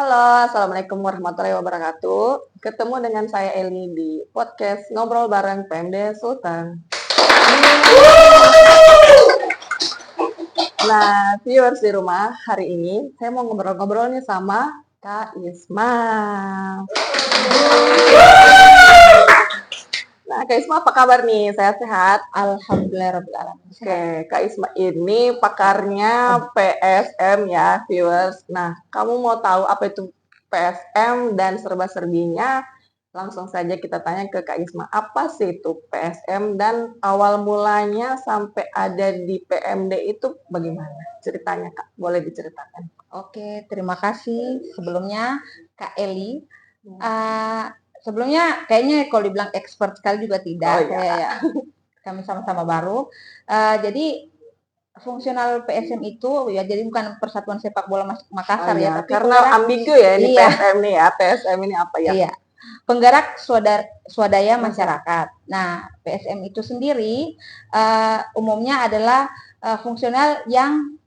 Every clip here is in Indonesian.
Halo, Assalamualaikum warahmatullahi wabarakatuh. Ketemu dengan saya Eli di podcast Ngobrol Bareng PMD Sultan. Nah, viewers di rumah, hari ini saya mau ngobrol-ngobrol nih sama Kak Isma. Nah, Kak Isma apa kabar nih? Saya sehat? Alhamdulillahirrahmanirrahim. Oke, Kak Isma ini pakarnya PSM ya, viewers. Nah, kamu mau tahu apa itu PSM dan serba-serbinya? Langsung saja kita tanya ke Kak Isma, apa sih itu PSM dan awal mulanya sampai ada di PMD itu bagaimana? Ceritanya Kak, boleh diceritakan. Oke, terima kasih sebelumnya Kak Eli. Sebelumnya kayaknya kalau dibilang expert sekali juga Oh tidak. iya. Kami sama-sama baru. Jadi fungsional PSM itu ya jadi bukan Persatuan Sepak Bola Oh Makassar ya, iya, tapi karena penggerak. ambigu ya ini Iya, PSM nih ya. PSM ini apa ya? iya. Penggerak swadaya masyarakat. Nah, PSM itu sendiri umumnya adalah fungsional yang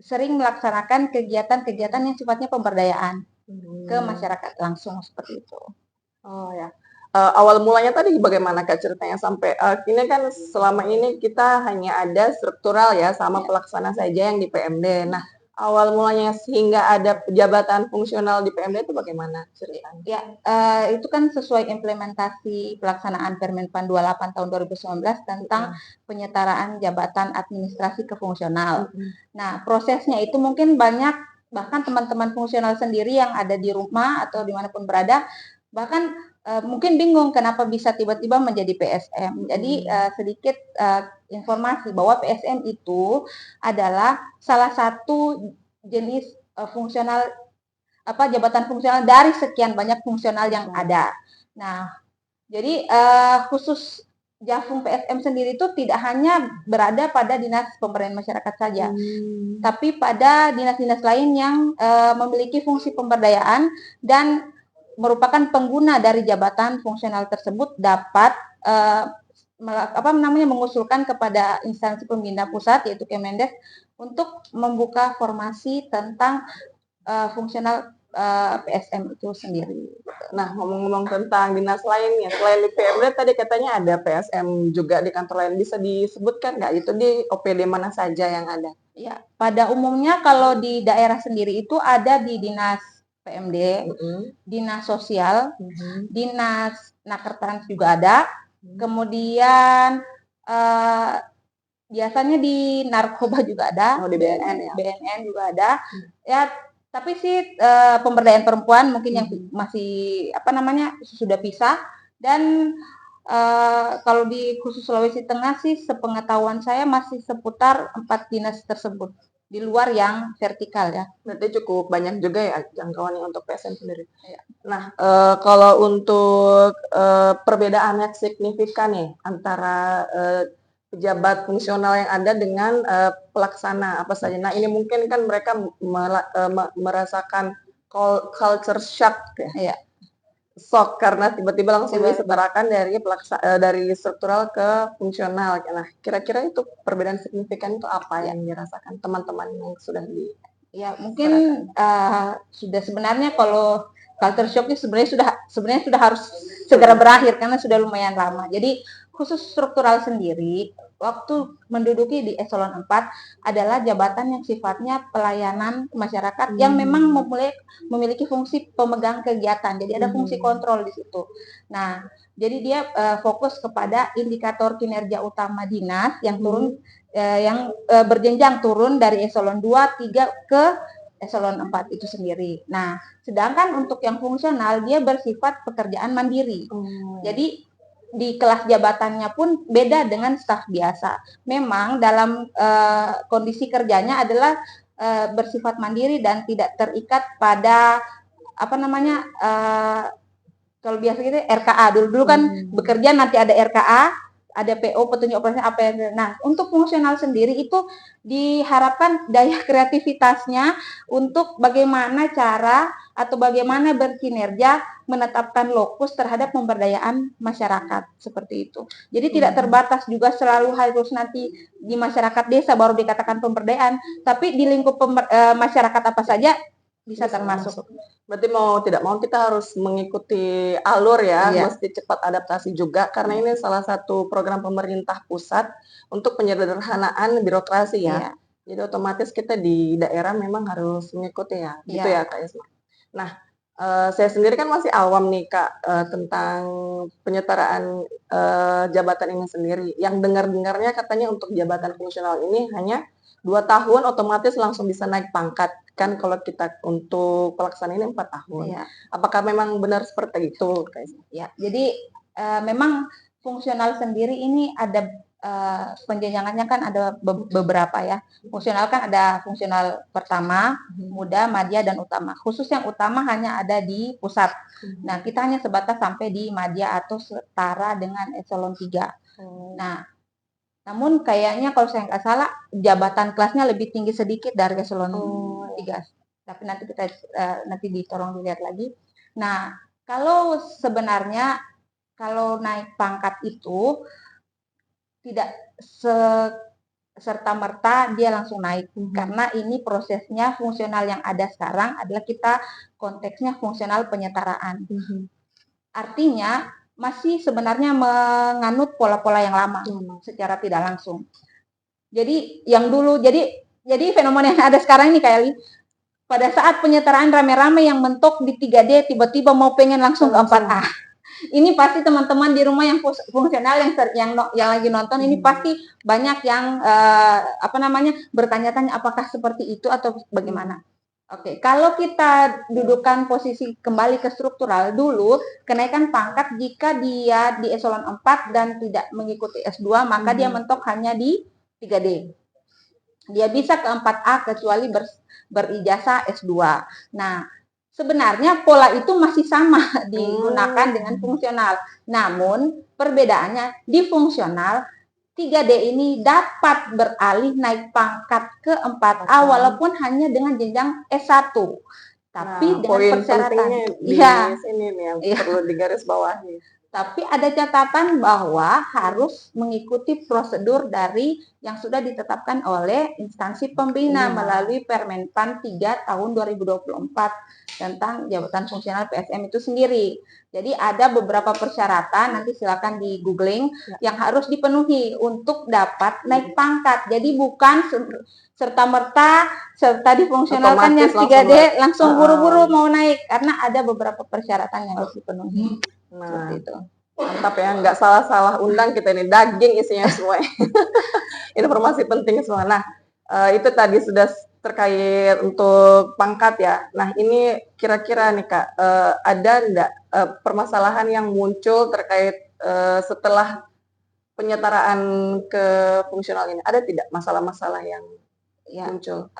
sering melaksanakan kegiatan-kegiatan yang sifatnya pemberdayaan ke masyarakat langsung seperti itu. Oh ya. Awal mulanya tadi bagaimana Kak ceritanya sampai ini kan selama ini kita hanya ada struktural ya sama pelaksana saja yang di PMD. Nah, awal mulanya sehingga ada jabatan fungsional di PMD itu bagaimana ceritanya? Ya, itu kan sesuai implementasi pelaksanaan Permenpan 28 tahun 2019 tentang penyetaraan jabatan administrasi ke fungsional. Nah, prosesnya itu mungkin banyak, bahkan teman-teman fungsional sendiri yang ada di rumah atau dimanapun berada, bahkan mungkin bingung kenapa bisa tiba-tiba menjadi PSM. Jadi sedikit informasi bahwa PSM itu adalah salah satu jenis fungsional jabatan fungsional dari sekian banyak fungsional yang ada. Nah, jadi khusus Jafung PSM sendiri itu tidak hanya berada pada dinas pemberdayaan masyarakat saja, tapi pada dinas-dinas lain yang memiliki fungsi pemberdayaan dan merupakan pengguna dari jabatan fungsional tersebut dapat mengusulkan kepada instansi pembina pusat yaitu Kemendes untuk membuka formasi tentang fungsional PSM itu sendiri. Nah, ngomong-ngomong tentang dinas lainnya, selain di PMD tadi katanya ada PSM juga di kantor lain. Bisa disebutkan nggak itu di OPD mana saja yang ada? Ya, pada umumnya kalau di daerah sendiri itu ada di dinas PMD, dinas sosial, dinas Nakertrans juga ada, kemudian biasanya di narkoba juga ada, Oh, di BNN ya? BNN juga ada. Ya, tapi sih pemberdayaan perempuan mungkin yang masih sudah pisah. Dan kalau di khusus Sulawesi Tengah sih sepengetahuan saya masih seputar 4 dinas tersebut di luar yang vertikal ya. Berarti cukup banyak juga ya jangkauannya untuk PSM sendiri. Ya. Nah, kalau untuk perbedaannya signifikan nih antara pejabat fungsional yang ada dengan pelaksana apa saja. Nah, ini mungkin kan mereka merasakan culture shock ya. Iya. Shock karena tiba-tiba langsung disetarakan dari struktural ke fungsional. Nah, kira-kira itu perbedaan signifikan itu apa yang dirasakan teman-teman yang sudah di? Ya, mungkin sudah sebenarnya kalau culture shock itu sebenarnya sudah harus segera berakhir karena sudah lumayan lama. Jadi khusus struktural sendiri, waktu menduduki di eselon 4 adalah jabatan yang sifatnya pelayanan ke masyarakat yang memang memiliki fungsi pemegang kegiatan. Jadi ada fungsi kontrol di situ. Nah, jadi dia fokus kepada indikator kinerja utama dinas yang turun berjenjang turun dari eselon 2, 3 ke eselon 4 itu sendiri. Nah, sedangkan untuk yang fungsional dia bersifat pekerjaan mandiri. Jadi di kelas jabatannya pun beda dengan staf biasa. Memang dalam kondisi kerjanya adalah bersifat mandiri dan tidak terikat pada kalau biasa gitu RKA dulu kan bekerja nanti ada RKA, ada PO petunjuk operasi apa yang. Nah, untuk fungsional sendiri itu diharapkan daya kreativitasnya untuk bagaimana cara atau bagaimana berkinerja menetapkan lokus terhadap pemberdayaan masyarakat seperti itu. Jadi tidak terbatas juga selalu harus nanti di masyarakat desa baru dikatakan pemberdayaan, tapi di lingkup masyarakat apa saja bisa termasuk. Berarti mau tidak mau kita harus mengikuti alur ya, Iya. mesti cepat adaptasi juga karena ini salah satu program pemerintah pusat untuk penyederhanaan birokrasi ya. Iya. Jadi otomatis kita di daerah memang harus mengikuti ya, gitu Iya. ya Kak Isma. Nah, saya sendiri kan masih awam nih Kak, tentang penyetaraan, jabatan ini sendiri. Yang dengar-dengarnya katanya untuk jabatan fungsional ini hanya 2 tahun otomatis langsung bisa naik pangkat. Kan kalau kita untuk pelaksana ini 4 tahun. Iya. Apakah memang benar seperti itu, Kak Isma? Ya, jadi memang fungsional sendiri ini ada penjenjangannya kan ada beberapa ya. Fungsional kan ada fungsional pertama, muda, madya, dan utama. Khusus yang utama hanya ada di pusat. Nah, kita hanya sebatas sampai di madya atau setara dengan eselon 3. Nah, namun kayaknya kalau saya nggak salah jabatan kelasnya lebih tinggi sedikit dari eselon 3. Tapi nanti kita nanti ditolong dilihat lagi. Nah, kalau sebenarnya kalau naik pangkat itu tidak serta-merta dia langsung naik. Karena ini prosesnya fungsional yang ada sekarang adalah kita konteksnya fungsional penyetaraan. Artinya masih sebenarnya menganut pola-pola yang lama secara tidak langsung. Jadi yang dulu, jadi fenomena yang ada sekarang ini kayak pada saat penyetaraan rame-rame yang mentok di 3D tiba-tiba mau pengen langsung ke 4A. Ini pasti teman-teman di rumah yang fungsional yang lagi nonton ini pasti banyak yang bertanya-tanya apakah seperti itu atau bagaimana. Oke, kalau kita dudukan posisi kembali ke struktural dulu, kenaikan pangkat jika dia di eselon 4 dan tidak mengikuti S2, maka dia mentok hanya di 3D. Dia bisa ke 4A kecuali berijazah S2. Nah, sebenarnya pola itu masih sama digunakan dengan fungsional. Namun, perbedaannya di fungsional 3D ini dapat beralih naik pangkat ke 4A walaupun hanya dengan jenjang S1. Tapi dengan persyaratan. Iya, sini nih yang perlu digarisbawahi. Tapi ada catatan bahwa harus mengikuti prosedur dari yang sudah ditetapkan oleh instansi pembina melalui Permenpan 3 tahun 2024 tentang jabatan fungsional PSM itu sendiri. Jadi ada beberapa persyaratan, nanti silakan di googling, yang harus dipenuhi untuk dapat naik pangkat. Jadi bukan serta-merta di fungsionalkan yang 3D langsung buru-buru mau naik, karena ada beberapa persyaratan yang harus dipenuhi. Nah, itu mantap ya, nggak salah-salah undang kita ini, daging isinya semua. Informasi penting semua. Nah, itu tadi sudah terkait untuk pangkat ya. Nah, ini kira-kira nih Kak, ada nggak permasalahan yang muncul terkait setelah penyetaraan ke fungsional ini? Ada tidak masalah-masalah yang muncul?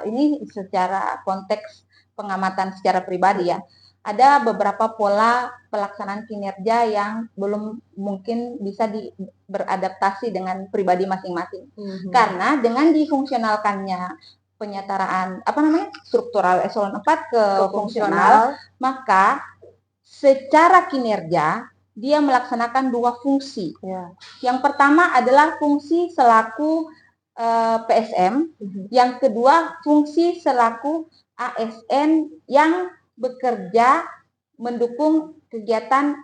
Ini secara konteks pengamatan secara pribadi ya. Ada beberapa pola pelaksanaan kinerja yang belum mungkin bisa beradaptasi dengan pribadi masing-masing. Karena dengan difungsionalkannya penyetaraan struktural eselon 4 ke fungsional, maka secara kinerja dia melaksanakan 2 fungsi. Yang pertama adalah fungsi selaku PSM, yang kedua fungsi selaku ASN yang bekerja mendukung kegiatan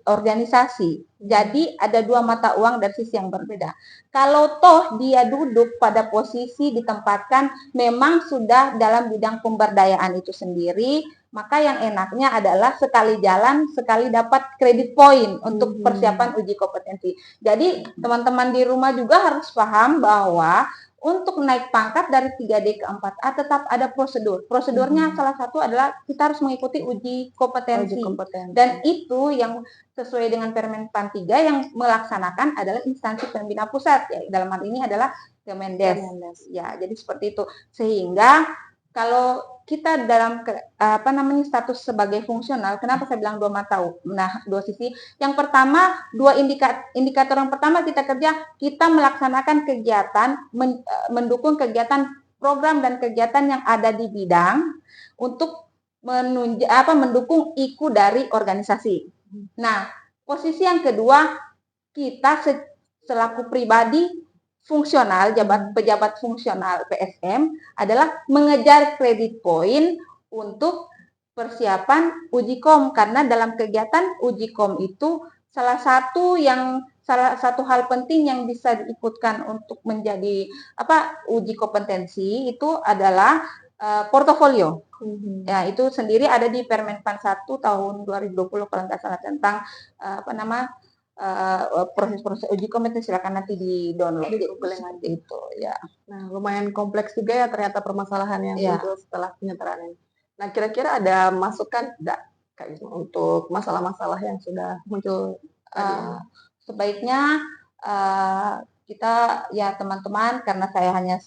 organisasi. Jadi ada 2 mata uang dari sisi yang berbeda. Kalau toh dia duduk pada posisi ditempatkan memang sudah dalam bidang pemberdayaan itu sendiri, maka yang enaknya adalah sekali jalan, sekali dapat kredit poin untuk persiapan uji kompetensi. Jadi teman-teman di rumah juga harus paham bahwa untuk naik pangkat dari 3D ke 4A tetap ada prosedur. Prosedurnya salah satu adalah kita harus mengikuti uji kompetensi. Dan itu yang sesuai dengan Permenpan 3 yang melaksanakan adalah instansi pembina pusat. Ya, dalam hal ini adalah Kemendes. Ya, jadi seperti itu. Sehingga kalau kita dalam status sebagai fungsional, kenapa saya bilang 2 mata uang? Nah, 2 sisi. Yang pertama, 2 indikator yang pertama kita kerja, kita melaksanakan kegiatan, mendukung kegiatan program dan kegiatan yang ada di bidang untuk mendukung IKU dari organisasi. Nah, posisi yang kedua, kita selaku pribadi fungsional, pejabat fungsional PSM adalah mengejar kredit poin untuk persiapan uji kom, karena dalam kegiatan uji kom itu salah satu hal penting yang bisa diikutkan untuk menjadi uji kompetensi itu adalah portofolio. Ya, itu sendiri ada di Permenpan 1 tahun 2020 kalau nggak salah, tentang proses-proses uji kompetensi. Silakan nanti di download di Google nanti itu ya. Nah, lumayan kompleks juga ya ternyata permasalahan yang muncul setelah penyetaraan ini. Nah, kira-kira ada masukan enggak Kak Isma untuk masalah-masalah yang sudah muncul? Sebaiknya kita ya teman-teman, karena saya hanya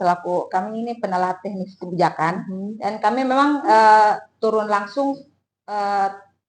kami ini penalat teknis kebijakan, dan kami memang turun langsung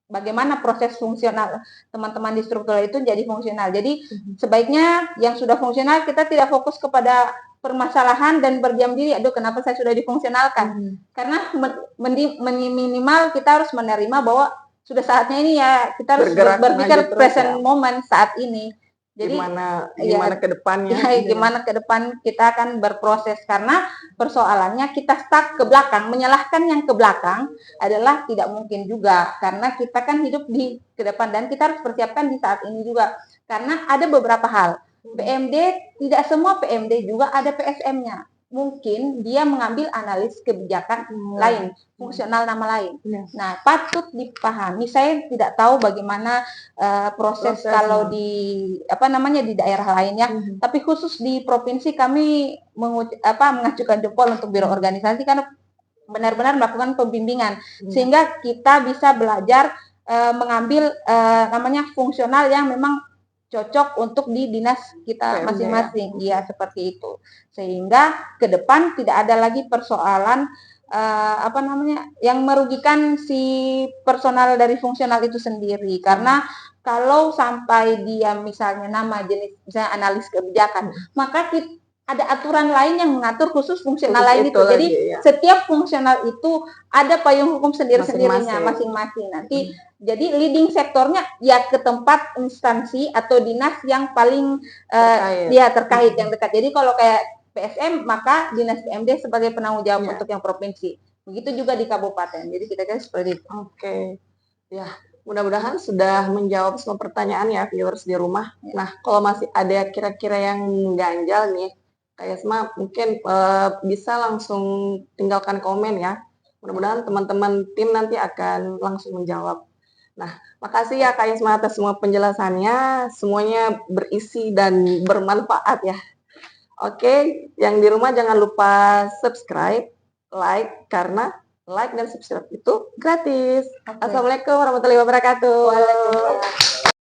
bagaimana proses fungsional teman-teman di struktur itu jadi fungsional. Jadi sebaiknya yang sudah fungsional kita tidak fokus kepada permasalahan dan berdiam diri, aduh kenapa saya sudah difungsionalkan. Karena minimal kita harus menerima bahwa sudah saatnya ini ya kita harus berpikir present moment saat ini. Jadi gimana ke depannya? Gimana ke depan kita akan berproses, karena persoalannya kita stuck ke belakang, menyalahkan yang ke belakang adalah tidak mungkin juga, karena kita kan hidup di ke depan dan kita harus persiapkan di saat ini juga. Karena ada beberapa hal. PMD, tidak semua PMD juga ada PSM-nya. Mungkin dia mengambil analis kebijakan lain, fungsional nama lain. Nah, patut dipahami. Saya tidak tahu bagaimana proses kalau di di daerah lainnya, tapi khusus di provinsi kami mengajukan jempol untuk biro organisasi karena benar-benar melakukan pembimbingan sehingga kita bisa belajar mengambil fungsional yang memang cocok untuk di dinas kita masing-masing. Ya, seperti itu. Sehingga ke depan tidak ada lagi persoalan yang merugikan si personal dari fungsional itu sendiri. Karena kalau sampai dia misalnya misalnya analis kebijakan, maka ada aturan lain yang mengatur khusus fungsional lain itu. Jadi setiap fungsional itu ada payung hukum sendiri-sendirinya masing-masing. Nanti jadi leading sektornya ya ke tempat instansi atau dinas yang paling terkait yang dekat. Jadi kalau kayak PSM maka dinas PMD sebagai penanggung jawab untuk yang provinsi. Begitu juga di kabupaten. Jadi kita seperti itu. Oke. Ya, mudah-mudahan sudah menjawab semua pertanyaan ya viewers di rumah. Nah, kalau masih ada kira-kira yang ganjal nih, Kak Isma mungkin bisa langsung tinggalkan komen ya. Mudah-mudahan teman-teman tim nanti akan langsung menjawab. Nah, makasih ya Kak Isma atas semua penjelasannya. Semuanya berisi dan bermanfaat ya. Oke, yang di rumah jangan lupa subscribe, like, karena like dan subscribe itu gratis. Assalamualaikum warahmatullahi wabarakatuh. Waalaikumsalam.